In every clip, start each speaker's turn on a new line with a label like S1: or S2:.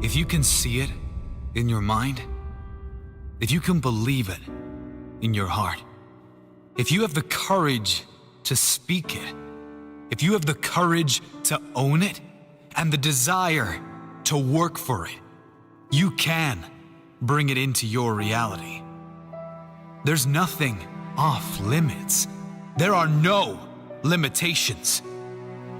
S1: If you can see it in your mind, if you can believe it in your heart, if you have the courage to speak it, if you have the courage to own it and the desire to work for it, you can bring it into your reality. There's nothing off limits. There are no limitations.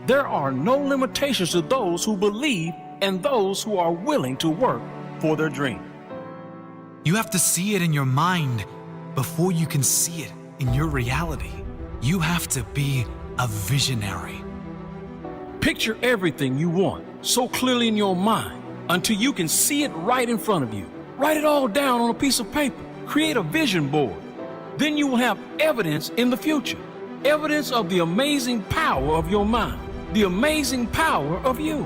S2: There are no limitations to those who believe and those who are willing to work for their dream.
S1: You have to see it in your mind before you can see it in your reality. You have to be a visionary.
S2: Picture everything you want so clearly in your mind until you can see it right in front of you. Write it all down on a piece of paper. Create a vision board. Then you will have evidence in the future. Evidence of the amazing power of your mind. The amazing power of you.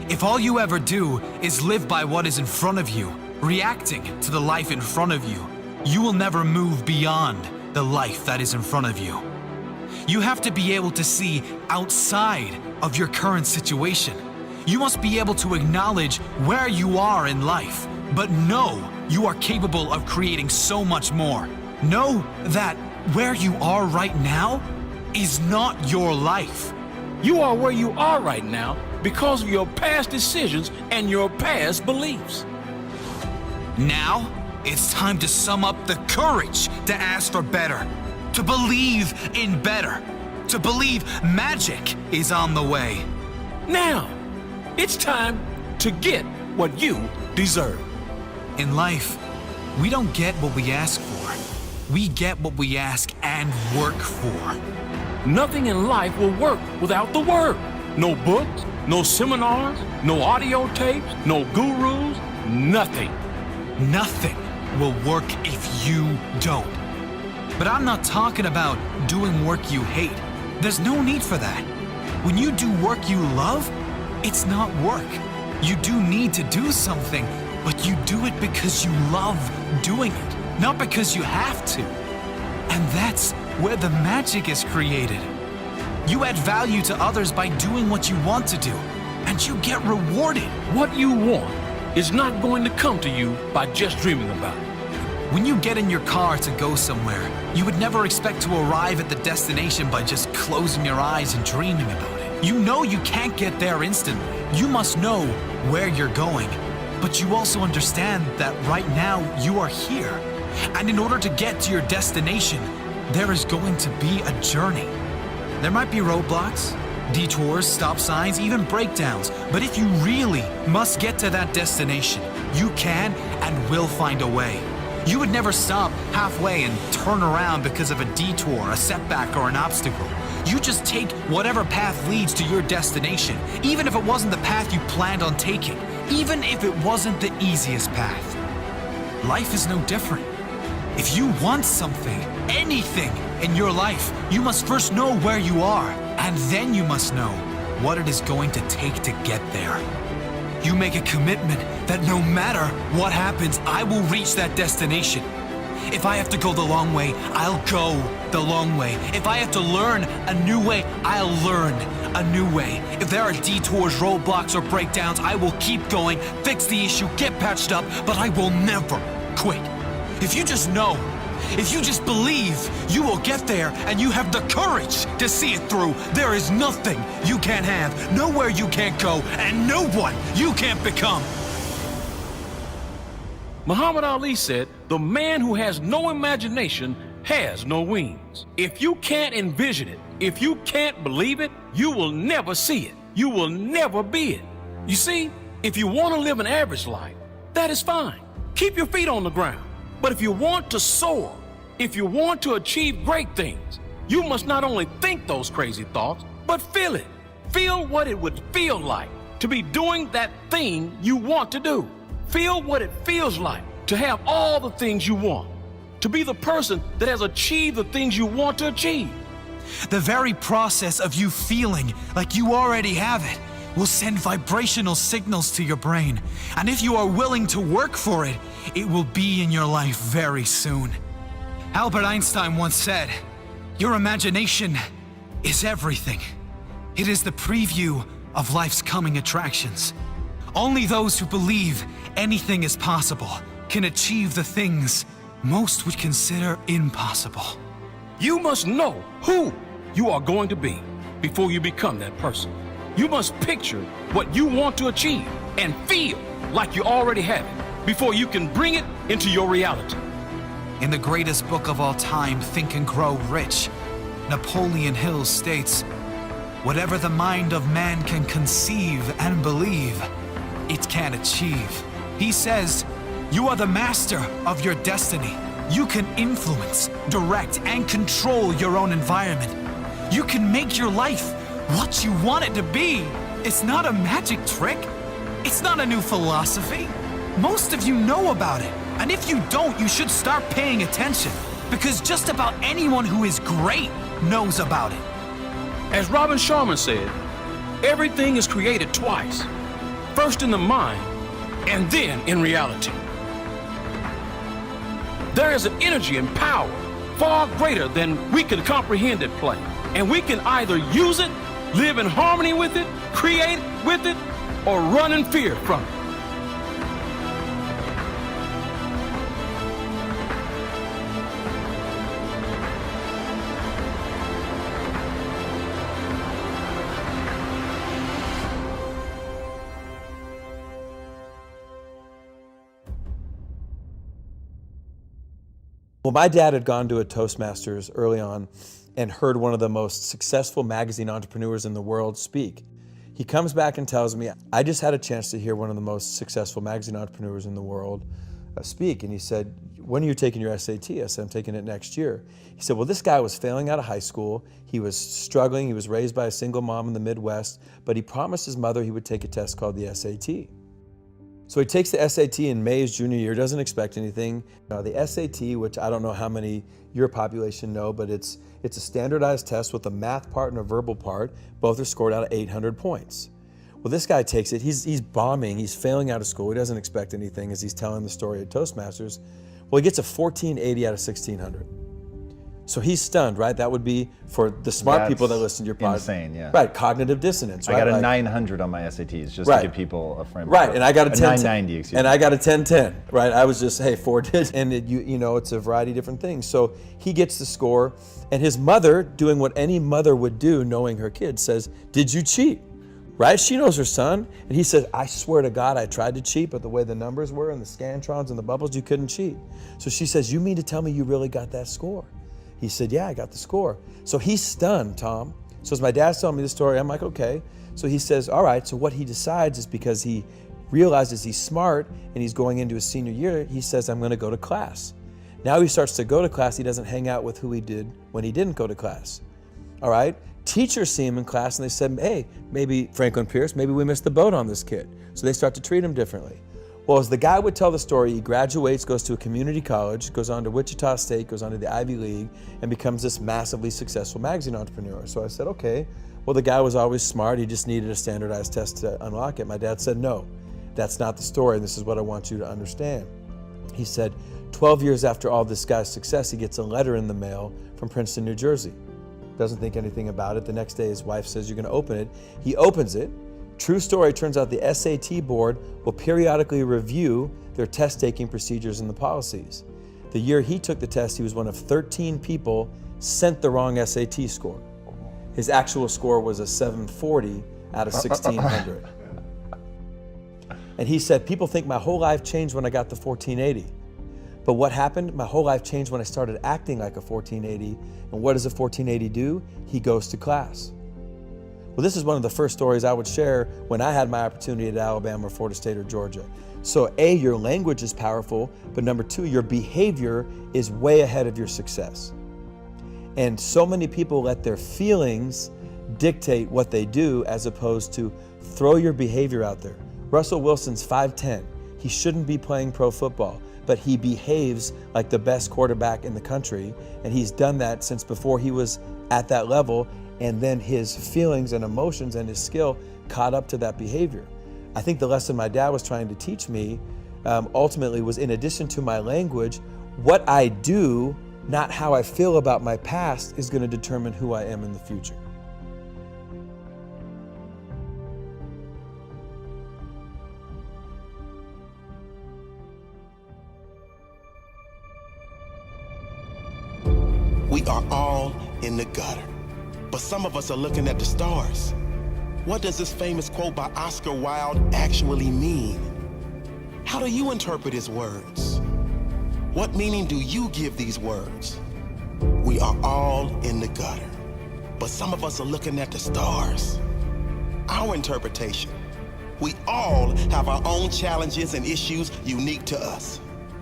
S1: If all you ever do is live by what is in front of you, reacting to the life in front of you, you will never move beyond the life that is in front of you. You have to be able to see outside of your current situation. You must be able to acknowledge where you are in life, but know you are capable of creating so much more. Know that where you are right now is not your life.
S2: You are where you are right now because of your past decisions and your past beliefs.
S1: Now, it's time to sum up the courage to ask for better, to believe in better, to believe magic is on the way.
S2: Now, it's time to get what you deserve.
S1: In life, we don't get what we ask for. We get what we ask and work for.
S2: Nothing in life will work without the work. No books, no seminars, no audio tapes, no gurus, nothing.
S1: Nothing will work if you don't. But I'm not talking about doing work you hate. There's no need for that. When you do work you love, it's not work. You do need to do something, but you do it because you love doing it, not because you have to. And that's where the magic is created. You add value to others by doing what you want to do, and you get rewarded.
S2: What you want is not going to come to you by just dreaming about it.
S1: When you get in your car to go somewhere, you would never expect to arrive at the destination by just closing your eyes and dreaming about it. You know you can't get there instantly. You must know where you're going, but you also understand that right now you are here. And in order to get to your destination, there is going to be a journey. There might be roadblocks, detours, stop signs, even breakdowns, but if you really must get to that destination, you can and will find a way. You would never stop halfway and turn around because of a detour, a setback, or an obstacle. You just take whatever path leads to your destination, even if it wasn't the path you planned on taking, even if it wasn't the easiest path. Life is no different. If you want something, anything in your life, you must first know where you are, and then you must know what it is going to take to get there. You make a commitment that no matter what happens, I will reach that destination. If I have to go the long way, I'll go the long way. If I have to learn a new way, I'll learn a new way. If there are detours, roadblocks, or breakdowns, I will keep going, fix the issue, get patched up, but I will never quit. If you just know, if you just believe, you will get there and you have the courage to see it through. There is nothing you can't have, nowhere you can't go, and no one you can't become.
S2: Muhammad Ali said, "The man who has no imagination has no wings." If you can't envision it, if you can't believe it, you will never see it. You will never be it. You see, if you want to live an average life, that is fine. Keep your feet on the ground. But if you want to soar, if you want to achieve great things, you must not only think those crazy thoughts, but feel it. Feel what it would feel like to be doing that thing you want to do. Feel what it feels like to have all the things you want, to be the person that has achieved the things you want to achieve.
S1: The very process of you feeling like you already have it will send vibrational signals to your brain. And if you are willing to work for it, it will be in your life very soon. Albert Einstein once said, "Your imagination is everything. It is the preview of life's coming attractions. Only those who believe anything is possible can achieve the things most would consider impossible.
S2: You must know who you are going to be before you become that person. You must picture what you want to achieve and feel like you already have it before you can bring it into your reality.
S1: In the greatest book of all time, Think and Grow Rich, Napoleon Hill states, "Whatever the mind of man can conceive and believe, it can achieve." He says, "You are the master of your destiny. You can influence, direct, and control your own environment. You can make your life what you want it to be." It's not a magic trick. It's not a new philosophy. Most of you know about it. And if you don't, you should start paying attention, because just about anyone who is great knows about it.
S2: As Robin Sharma said, everything is created twice. First in the mind, and then in reality. There is an energy and power far greater than we can comprehend at play. And we can either use it, live in harmony with it, create with it, or run in fear from it.
S3: Well, my dad had gone to a Toastmasters early on and heard one of the most successful magazine entrepreneurs in the world speak. He comes back and tells me, "I just had a chance to hear one of the most successful magazine entrepreneurs in the world speak." And he said, "When are you taking your SAT?" I said, "I'm taking it next year." He said, "Well, this guy was failing out of high school. He was struggling. He was raised by a single mom in the Midwest, but he promised his mother he would take a test called the SAT. So he takes the SAT in May, his junior year, doesn't expect anything. The SAT, which I don't know how many your population know, but it's a standardized test with a math part and a verbal part. Both are scored out of 800 points. Well, this guy takes it. He's bombing. He's failing out of school. He doesn't expect anything as he's telling the story at Toastmasters. Well, he gets a 1480 out of 1600. So he's stunned, right? That would be for the smart people that listen to your podcast.
S4: Insane, yeah.
S3: Right, cognitive dissonance.
S4: I
S3: right?
S4: got a 900 on my SATs just
S3: Right.
S4: to give people a frame.
S3: Right, and I got a
S4: 990, excuse me.
S3: And I got a 1010, right? I was just, hey, 4 digits, and you know, it's a variety of different things. So he gets the score, and his mother, doing what any mother would do, knowing her kid, says, "Did you cheat?" Right? She knows her son, and he says, "I swear to God, I tried to cheat, but the way the numbers were and the scantrons and the bubbles, you couldn't cheat." So she says, "You mean to tell me you really got that score?" He said, "Yeah, I got the score." So he's stunned, Tom. So as my dad's telling me the story, I'm like, okay. So he says, all right, so what he decides is, because he realizes he's smart and he's going into his senior year, he says, "I'm gonna go to class." Now he starts to go to class. He doesn't hang out with who he did when he didn't go to class. All right, teachers see him in class and they said, "Hey, maybe Franklin Pierce, maybe we missed the boat on this kid." So they start to treat him differently. Well, as the guy would tell the story, he graduates, goes to a community college, goes on to Wichita State, goes on to the Ivy League, and becomes this massively successful magazine entrepreneur. So I said, okay, well, the guy was always smart. He just needed a standardized test to unlock it. My dad said, "No, that's not the story. This is what I want you to understand." He said, 12 years after all this guy's success, he gets a letter in the mail from Princeton, New Jersey. Doesn't think anything about it. The next day, his wife says, "You're going to open it." He opens it. True story, turns out the SAT board will periodically review their test-taking procedures and the policies. The year he took the test, he was one of 13 people sent the wrong SAT score. His actual score was a 740 out of 1600. And he said, "People think my whole life changed when I got the 1480. But what happened? My whole life changed when I started acting like a 1480. And what does a 1480 do? He goes to class." Well, this is one of the first stories I would share when I had my opportunity at Alabama or Florida State or Georgia. So A, your language is powerful, but number two, your behavior is way ahead of your success. And so many people let their feelings dictate what they do, as opposed to throw your behavior out there. Russell Wilson's 5'10". He shouldn't be playing pro football, but he behaves like the best quarterback in the country. And he's done that since before he was at that level. And then his feelings and emotions and his skill caught up to that behavior. I think the lesson my dad was trying to teach me ultimately was, in addition to my language, what I do, not how I feel about my past, is going to determine who I am in the future.
S5: We are all in the gutter, but some of us are looking at the stars. What does this famous quote by Oscar Wilde actually mean? How do you interpret his words? What meaning do you give these words? We are all in the gutter, but some of us are looking at the stars. Our interpretation: we all have our own challenges and issues unique to us.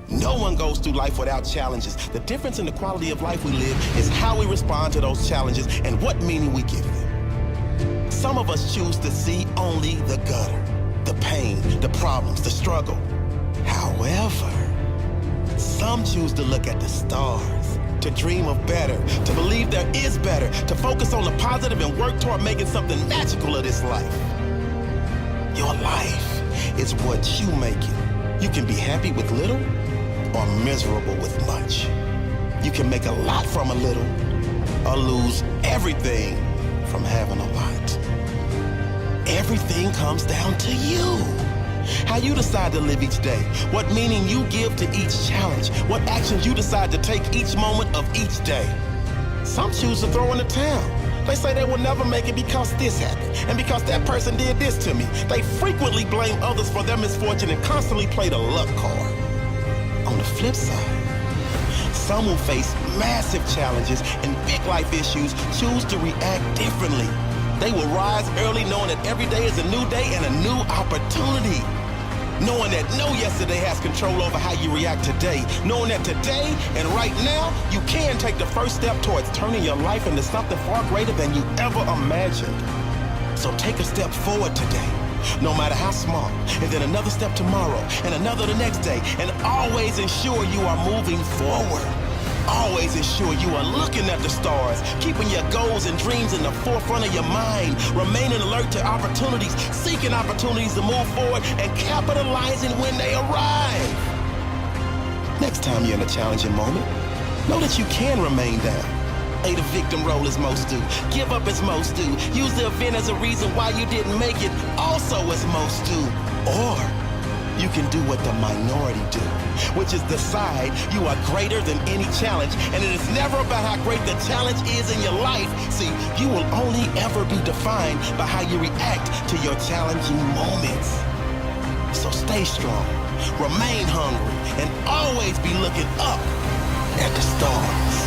S5: No one goes through life without challenges. The difference in the quality of life we live is how we respond to those challenges and what meaning we give them. Some of us choose to see only the gutter, the pain, the problems, the struggle. However, some choose to look at the stars, to dream of better, to believe there is better, to focus on the positive and work toward making something magical of this life. Your life is what you make it. You can be happy with little or miserable with much. You can make a lot from a little or lose everything from having a lot. Everything comes down to you. How you decide to live each day, what meaning you give to each challenge, what actions you decide to take each moment of each day. Some choose to throw in the towel. They say they will never make it because this happened, and because that person did this to me. They frequently blame others for their misfortune and constantly play the luck card. On the flip side, some who face massive challenges and big life issues choose to react differently. They will rise early knowing that every day is a new day and a new opportunity. Knowing that no yesterday has control over how you react today. Knowing that today and right now, you can take the first step towards turning your life into something far greater than you ever imagined. So take a step forward today, no matter how small, and then another step tomorrow, and another the next day, and always ensure you are moving forward. Always ensure you are looking at the stars, keeping your goals and dreams in the forefront of your mind, remaining alert to opportunities, seeking opportunities to move forward, and capitalizing when they arrive. Next time you're in a challenging moment, know that you can remain down. Play the victim role as most do. Give up as most do. Use the event as a reason why you didn't make it, also as most do. Or you can do what the minority do, which is decide you are greater than any challenge, and it is never about how great the challenge is in your life. See, you will only ever be defined by how you react to your challenging moments. So stay strong, remain hungry, and always be looking up at the stars.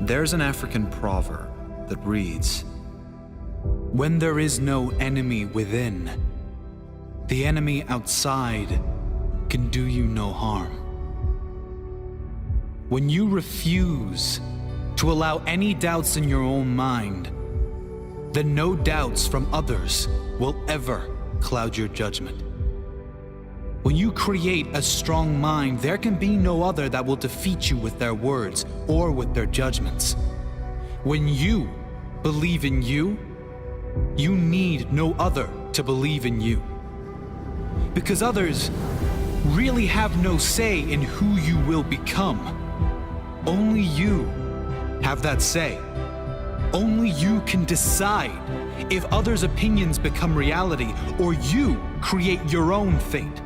S1: There's an African proverb that reads, "When there is no enemy within, the enemy outside can do you no harm." When you refuse to allow any doubts in your own mind, then no doubts from others will ever cloud your judgment. When you create a strong mind, there can be no other that will defeat you with their words or with their judgments. When you believe in you, you need no other to believe in you. Because others really have no say in who you will become. Only you have that say. Only you can decide if others' opinions become reality or you create your own fate.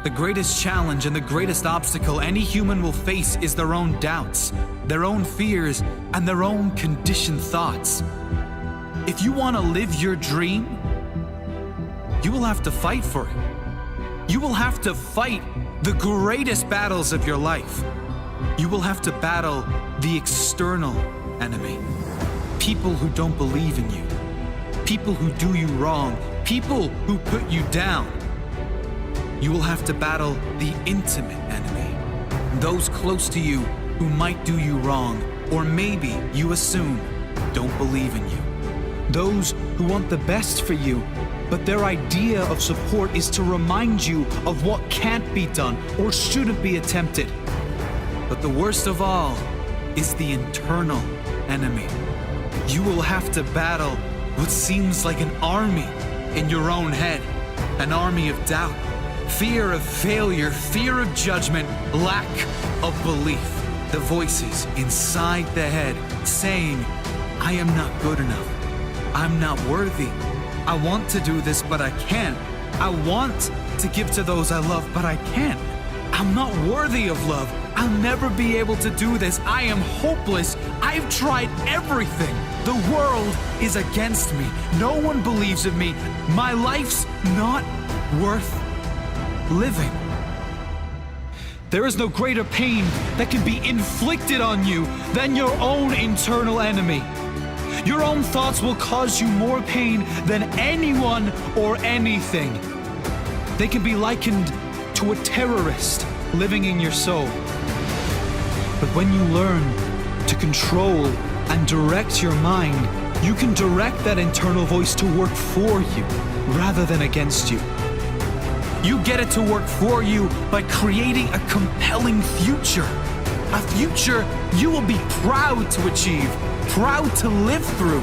S1: The greatest challenge and the greatest obstacle any human will face is their own doubts, their own fears, and their own conditioned thoughts. If you want to live your dream, you will have to fight for it. You will have to fight the greatest battles of your life. You will have to battle the external enemy. People who don't believe in you. People who do you wrong. People who put you down. You will have to battle the intimate enemy. Those close to you who might do you wrong, or maybe you assume don't believe in you. Those who want the best for you, but their idea of support is to remind you of what can't be done or shouldn't be attempted. But the worst of all is the internal enemy. You will have to battle what seems like an army in your own head, an army of doubt, fear of failure, fear of judgment, lack of belief. The voices inside the head saying, I am not good enough. I'm not worthy. I want to do this, but I can't. I want to give to those I love, but I can't. I'm not worthy of love. I'll never be able to do this. I am hopeless. I've tried everything. The world is against me. No one believes in me. My life's not worth living. There is no greater pain that can be inflicted on you than your own internal enemy. Your own thoughts will cause you more pain than anyone or anything. They can be likened to a terrorist living in your soul. But when you learn to control and direct your mind, you can direct that internal voice to work for you rather than against you. You get it to work for you by creating a compelling future. A future you will be proud to achieve, proud to live through.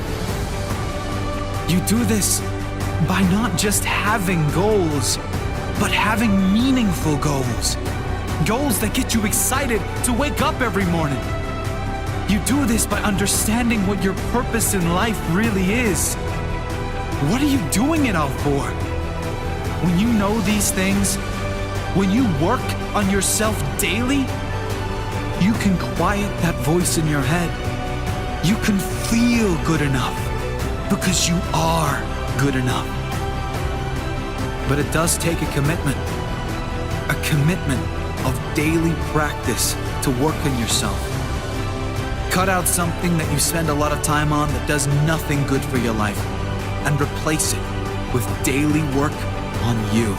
S1: You do this by not just having goals, but having meaningful goals. Goals that get you excited to wake up every morning. You do this by understanding what your purpose in life really is. What are you doing it all for? When you know these things, when you work on yourself daily, you can quiet that voice in your head. You can feel good enough because you are good enough. But it does take a commitment of daily practice to work on yourself. Cut out something that you spend a lot of time on that does nothing good for your life and replace it with daily work on you.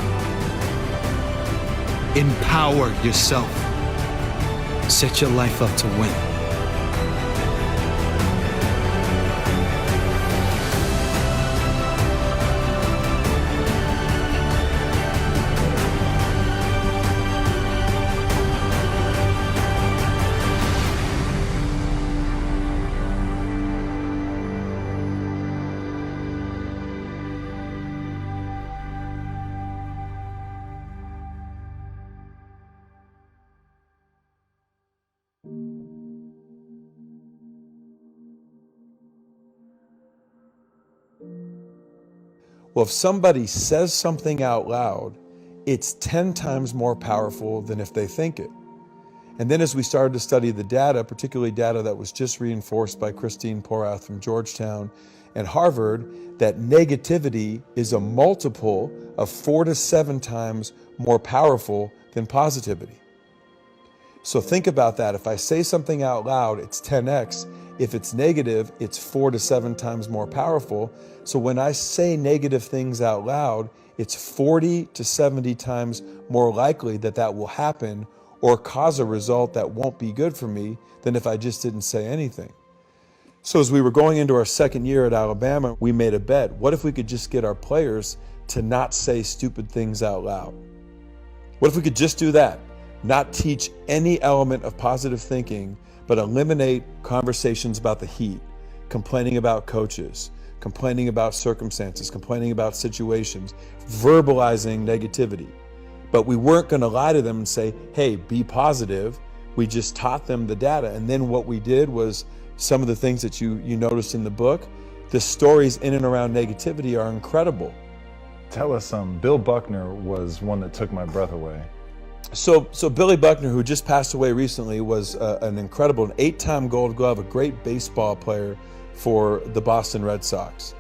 S1: Empower yourself. Set your life up to win.
S3: Well, if somebody says something out loud, it's 10 times more powerful than if they think it. And then as we started to study the data, particularly data that was just reinforced by Christine Porath from Georgetown and Harvard, that negativity is a multiple of 4 to 7 times more powerful than positivity. So think about that. If I say something out loud, it's 10x. If it's negative, it's 4 to 7 times more powerful. So when I say negative things out loud, it's 40 to 70 times more likely that that will happen or cause a result that won't be good for me than if I just didn't say anything. So as we were going into our second year at Alabama, we made a bet. What if we could just get our players to not say stupid things out loud? What if we could just do that? Not teach any element of positive thinking, but eliminate conversations about the Heat, complaining about coaches, complaining about circumstances, complaining about situations, verbalizing negativity. But we weren't going to lie to them and say, hey, be positive. We just taught them the data. And then what we did was some of the things that you noticed in the book, the stories in and around negativity are incredible.
S4: Tell us some. Bill Buckner was one that took my breath away.
S3: So Billy Buckner, who just passed away recently, was an incredible 8-time Gold Glove, a great baseball player for the Boston Red Sox.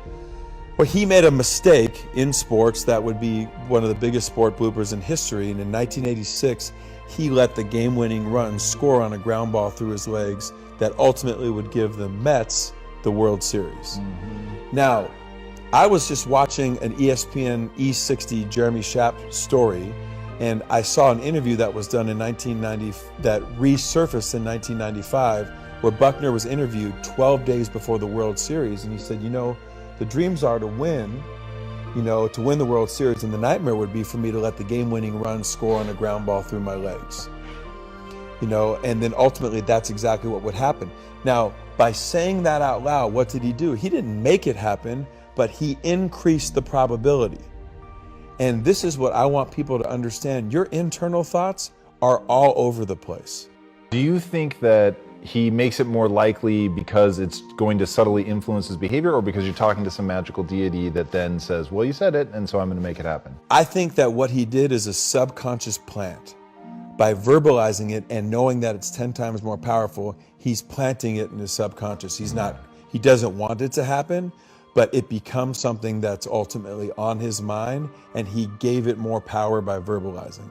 S3: Well, he made a mistake in sports that would be one of the biggest sport bloopers in history. And in 1986, he let the game-winning run score on a ground ball through his legs that ultimately would give the Mets the World Series. Mm-hmm. Now, I was just watching an ESPN E60 Jeremy Schaap story, and I saw an interview that was done in 1990 that resurfaced in 1995, where Buckner was interviewed 12 days before the World Series, and he said, the dreams are to win the World Series, and the nightmare would be for me to let the game-winning run score on a ground ball through my legs. And then ultimately that's exactly what would happen. Now, by saying that out loud, what did he do? He didn't make it happen, but he increased the probability. And this is what I want people to understand. Your internal thoughts are all over the place.
S4: Do you think that he makes it more likely because it's going to subtly influence his behavior, or because you're talking to some magical deity that then says, well, you said it, and so I'm going to make it happen?
S3: I think that what he did is a subconscious plant. By verbalizing it and knowing that it's 10 times more powerful, he's planting it in his subconscious. He doesn't want it to happen, but it becomes something that's ultimately on his mind, and he gave it more power by verbalizing.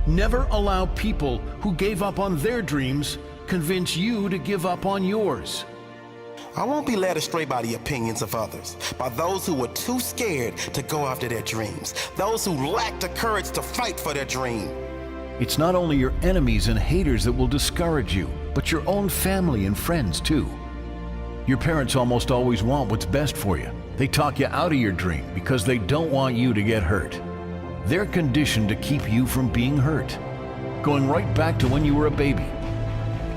S6: Never allow people who gave up on their dreams convince you to give up on yours.
S5: I won't be led astray by the opinions of others, by those who were too scared to go after their dreams, those who lacked the courage to fight for their dream.
S6: It's not only your enemies and haters that will discourage you, but your own family and friends too. Your parents almost always want what's best for you. They talk you out of your dream because they don't want you to get hurt. They're conditioned to keep you from being hurt, going right back to when you were a baby.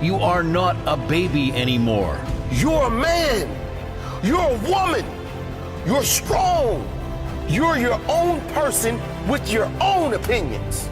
S6: You are not a baby anymore.
S7: You're a man. You're a woman. You're strong. You're your own person with your own opinions.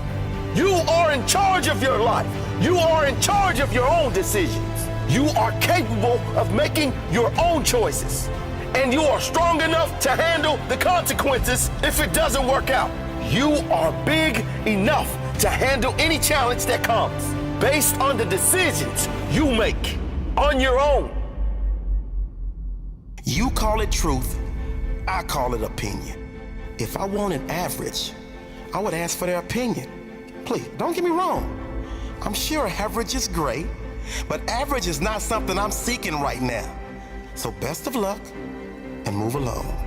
S7: You are in charge of your life. You are in charge of your own decisions. You are capable of making your own choices. And you are strong enough to handle the consequences if it doesn't work out. You are big enough to handle any challenge that comes based on the decisions you make on your own.
S5: You call it truth, I call it opinion. If I wanted average, I would ask for their opinion. Please, don't get me wrong. I'm sure average is great, but average is not something I'm seeking right now. So best of luck and move along.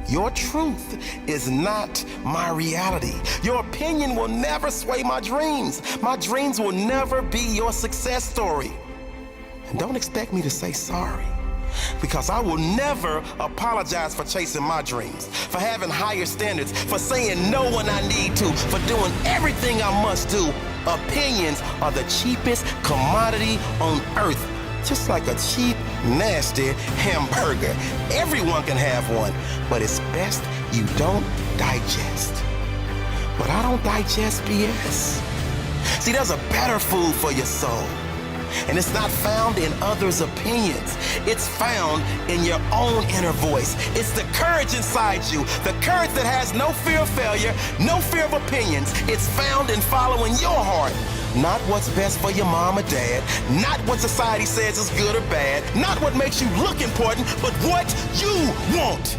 S5: Your truth is not my reality. Your opinion will never sway my dreams. My dreams will never be your success story. And don't expect me to say sorry, because I will never apologize for chasing my dreams, for having higher standards, for saying no when I need to, for doing everything I must do. Opinions are the cheapest commodity on earth. Just like a cheap, nasty hamburger. Everyone can have one, but it's best you don't digest. But I don't digest BS. See, there's a better food for your soul, and it's not found in others' opinions. It's found in your own inner voice. It's the courage inside you, the courage that has no fear of failure, no fear of opinions. It's found in following your heart. Not what's best for your mom or dad, not what society says is good or bad, not what makes you look important, but what you want.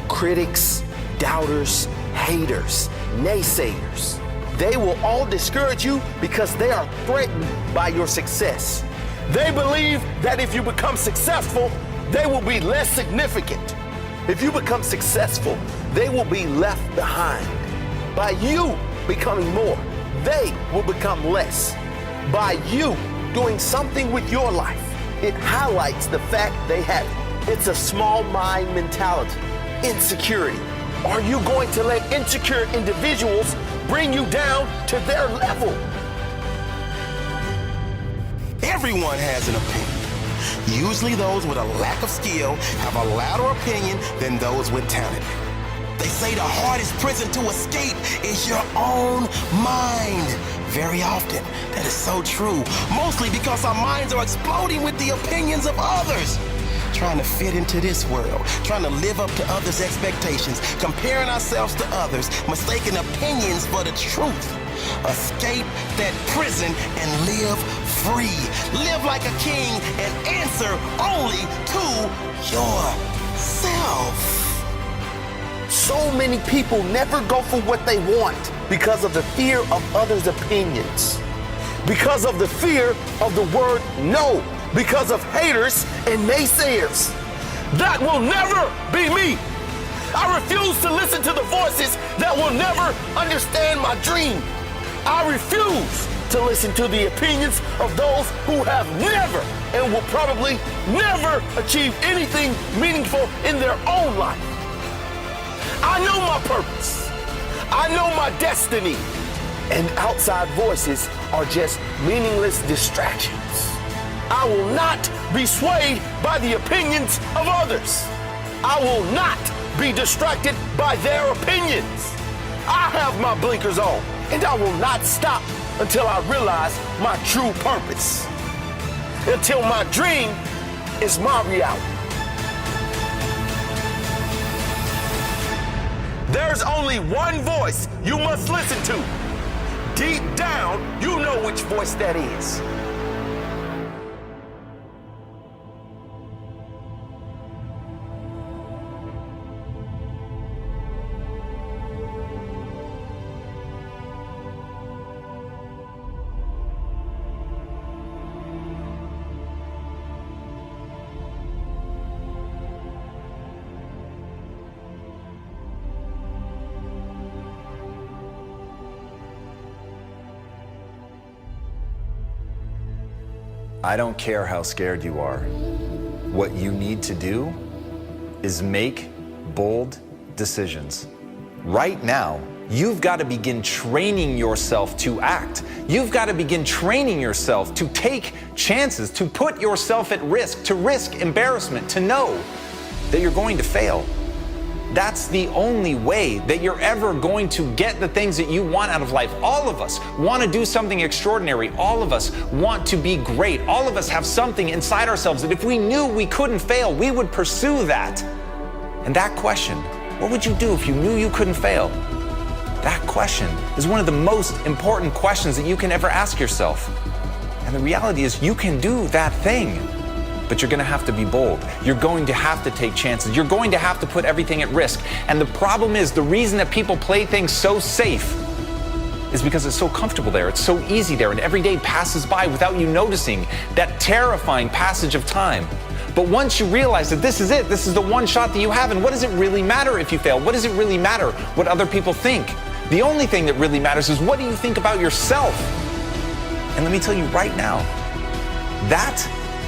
S7: Critics, doubters, haters, naysayers, they will all discourage you because they are threatened by your success. They believe that if you become successful, they will be less significant. If you become successful, they will be left behind. By you becoming more, they will become less. By you doing something with your life, it highlights the fact they have it. It's a small mind mentality, insecurity, are you going to let insecure individuals bring you down to their level?
S5: Everyone has an opinion. Usually those with a lack of skill have a louder opinion than those with talent. They say the hardest prison to escape is your own mind. Very often, that is so true. Mostly because our minds are exploding with the opinions of others. Trying to fit into this world, trying to live up to others' expectations, comparing ourselves to others, mistaking opinions for the truth. Escape that prison and live free. Live like a king and answer only to yourself.
S7: So many people never go for what they want because of the fear of others' opinions, because of the fear of the word no, because of haters and naysayers. That will never be me. I refuse to listen to the voices that will never understand my dream. I refuse to listen to the opinions of those who have never and will probably never achieve anything meaningful in their own life. I know my purpose. I know my destiny. And outside voices are just meaningless distractions. I will not be swayed by the opinions of others. I will not be distracted by their opinions. I have my blinkers on, and I will not stop until I realize my true purpose. Until my dream is my reality. There's only one voice you must listen to. Deep down, you know which voice that is.
S8: I don't care how scared you are. What you need to do is make bold decisions. Right now, you've got to begin training yourself to act. You've got to begin training yourself to take chances, to put yourself at risk, to risk embarrassment, to know that you're going to fail. That's the only way that you're ever going to get the things that you want out of life. All of us want to do something extraordinary. All of us want to be great. All of us have something inside ourselves that if we knew we couldn't fail, we would pursue that. And that question, what would you do if you knew you couldn't fail? That question is one of the most important questions that you can ever ask yourself. And the reality is you can do that thing. But you're going to have to be bold. You're going to have to take chances. You're going to have to put everything at risk. And the problem is, the reason that people play things so safe is because it's so comfortable there. It's so easy there. And every day passes by without you noticing that terrifying passage of time. But once you realize that this is it, this is the one shot that you have, and what does it really matter if you fail? What does it really matter what other people think? The only thing that really matters is, what do you think about yourself? And let me tell you right now, that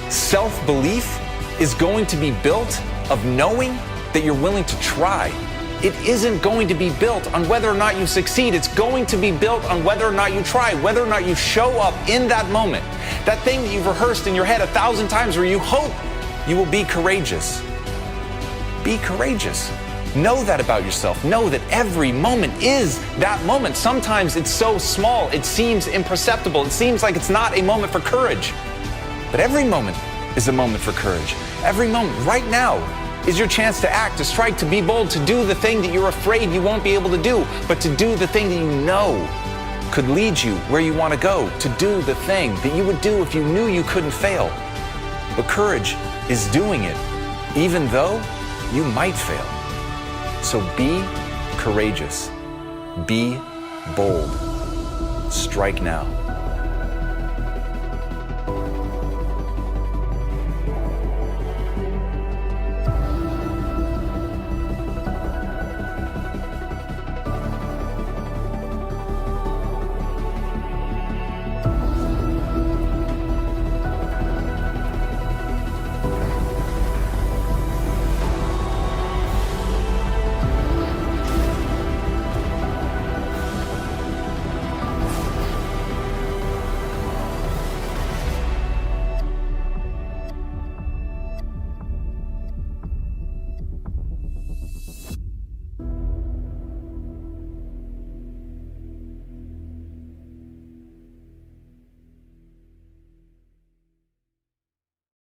S8: self-belief is going to be built of knowing that you're willing to try. It isn't going to be built on whether or not you succeed. It's going to be built on whether or not you try, whether or not you show up in that moment. That thing that you've rehearsed in your head 1,000 times where you hope you will be courageous. Be courageous. Know that about yourself. Know that every moment is that moment. Sometimes it's so small, it seems imperceptible. It seems like it's not a moment for courage. But every moment is a moment for courage. Every moment, right now, is your chance to act, to strike, to be bold, to do the thing that you're afraid you won't be able to do, but to do the thing that you know could lead you where you want to go, to do the thing that you would do if you knew you couldn't fail. But courage is doing it, even though you might fail. So be courageous. Be bold. Strike now.